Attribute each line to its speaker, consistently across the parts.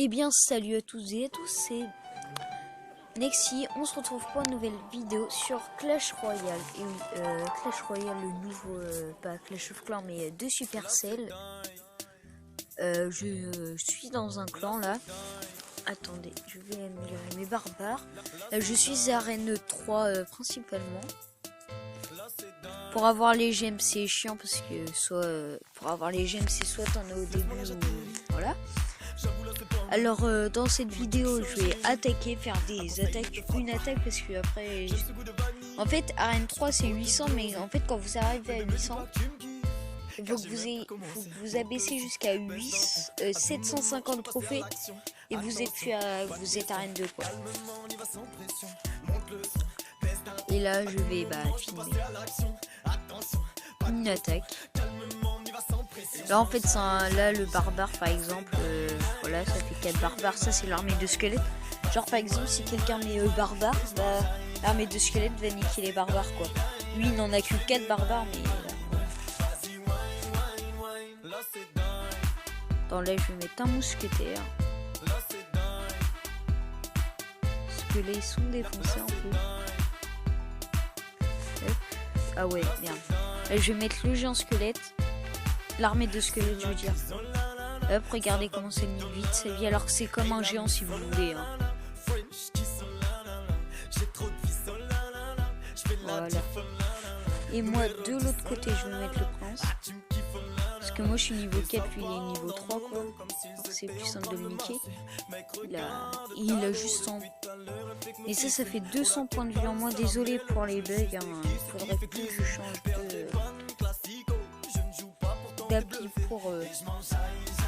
Speaker 1: Eh bien, salut à tous et à tous, c'est Nexi. On se retrouve pour une nouvelle vidéo sur Clash Royale. Et oui, Clash Royale, le nouveau, pas Clash of Clans, mais de Supercell. Je suis dans un clan là. Attendez, je vais améliorer mes barbares. Je suis à arène 3 principalement. Pour avoir les gemmes, c'est chiant parce que soit pour avoir les gemmes, c'est soit t'en as au début ou voilà. Alors dans cette vidéo je vais faire des attaques, une attaque parce que après en fait arène 3 c'est 800, mais en fait quand vous arrivez à 800 il faut que vous abaissez jusqu'à 750 trophées et vous êtes arène 2 quoi. Et là je vais filmer une attaque. Là en fait là le barbare par exemple, voilà ça fait 4 barbares, ça c'est l'armée de squelettes. Genre par exemple si quelqu'un met barbare, l'armée de squelettes va niquer les barbares quoi. Lui il n'en a que 4 barbares mais attends, là je vais mettre un mousquetaire. Parce que là ils sont défoncés un peu. Hop. Ah ouais merde. Là je vais mettre le géant squelette. L'armée de squelettes je veux dire. Hop, regardez comment c'est mis vite sa vie, alors que c'est comme un géant si vous voulez hein. Voilà. Et moi de l'autre côté je vais mettre le prince. Parce que moi je suis niveau 4, lui il est niveau 3 quoi. C'est plus simple de le niquer. Il a juste 100. Et ça fait 200 points de vie en moins. Désolé pour les bugs hein. Il faudrait plus que je change d'appli pour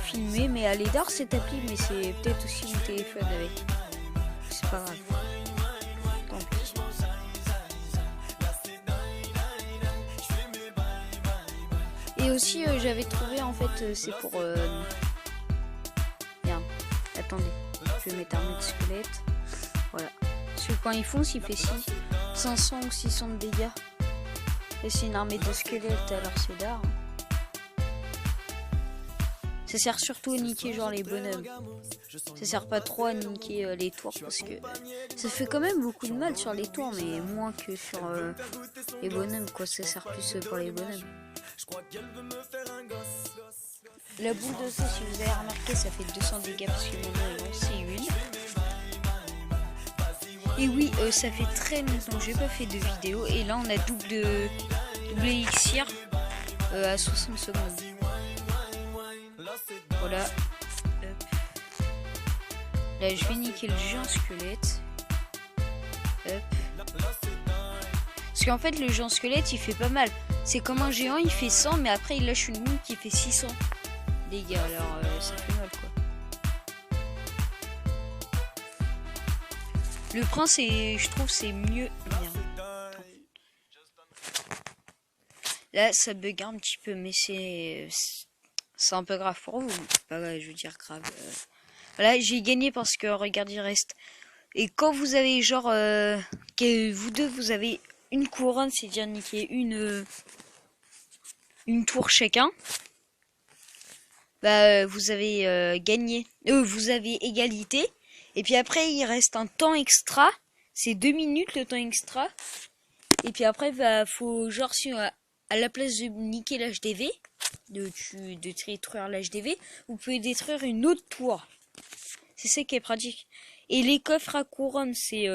Speaker 1: filmer, mais elle est d'or cette appli, mais c'est peut-être aussi mon téléphone avec. C'est pas grave. Tant pis. Et aussi j'avais trouvé en fait c'est pour Merde. Attendez, je vais mettre armée de squelette. Voilà. Parce que quand il fonce il fait 500 ou 600 de dégâts. Et c'est une armée de squelettes alors c'est d'art. Ça sert surtout à niquer genre les bonhommes. Ça sert pas trop à niquer les tours parce que ça fait quand même beaucoup de mal sur les tours, mais moins que sur les bonhommes quoi. Ça sert plus pour les bonhommes. La boule de feu, si vous avez remarqué, ça fait 200 dégâts parce que mon nom est lancé une. Et oui, ça fait très longtemps que j'ai pas fait de vidéo et là on a double élixir à 60 secondes. Voilà. Hop. Là je vais niquer le géant squelette. Hop. Parce qu'en fait le géant squelette il fait pas mal. C'est comme un géant, il fait 100 mais après il lâche une mine qui fait 600 dégâts. Alors ça fait mal quoi. Le prince je trouve c'est mieux. Merde. Là ça bug un petit peu mais c'est un peu grave pour vous. Pas, je veux dire grave. Voilà, j'ai gagné parce que regarde il reste. Et quand vous avez genre que vous deux vous avez une couronne, c'est-à-dire niquer une tour chacun. Vous avez gagné. Vous avez égalité. Et puis après il reste un temps extra. C'est 2 minutes le temps extra. Et puis après faut genre si à la place de niquer l'HDV, de détruire l'HDV, vous pouvez détruire une autre tour. C'est ça qui est pratique. Et les coffres à couronne, c'est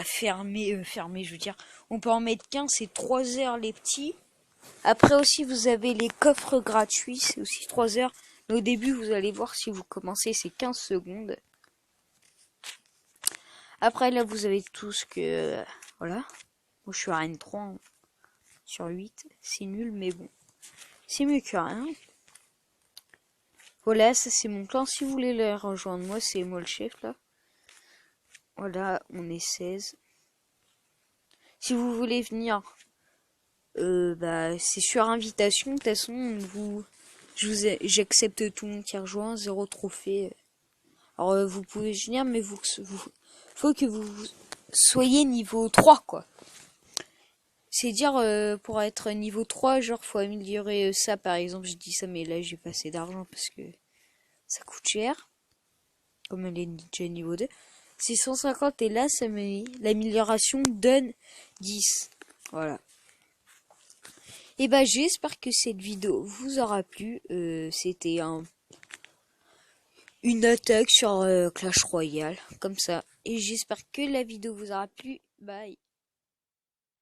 Speaker 1: fermé, je veux dire. On peut en mettre qu'un, c'est 3 heures les petits. Après aussi, vous avez les coffres gratuits, c'est aussi 3 heures. Mais au début, vous allez voir si vous commencez, c'est 15 secondes. Après, là, vous avez tout ce que... voilà. Moi, je suis à arène 3 sur 8. C'est nul, mais bon. C'est mieux que rien. Voilà, ça c'est mon clan. Si vous voulez les rejoindre, moi, c'est moi le chef, là. Voilà, on est 16. Si vous voulez venir, c'est sur invitation. De toute façon, j'accepte tout le monde qui rejoint, 0 trophée. Alors, vous pouvez venir, mais faut que vous soyez niveau 3, quoi. C'est dire, pour être niveau 3, genre, faut améliorer ça, par exemple. Je dis ça, mais là, j'ai pas assez d'argent parce que ça coûte cher. comme elle est déjà niveau 2. 650 et là, ça me l'amélioration donne 10. Voilà. Et bah j'espère que cette vidéo vous aura plu. C'était une attaque sur Clash Royale, comme ça. Et j'espère que la vidéo vous aura plu. Bye.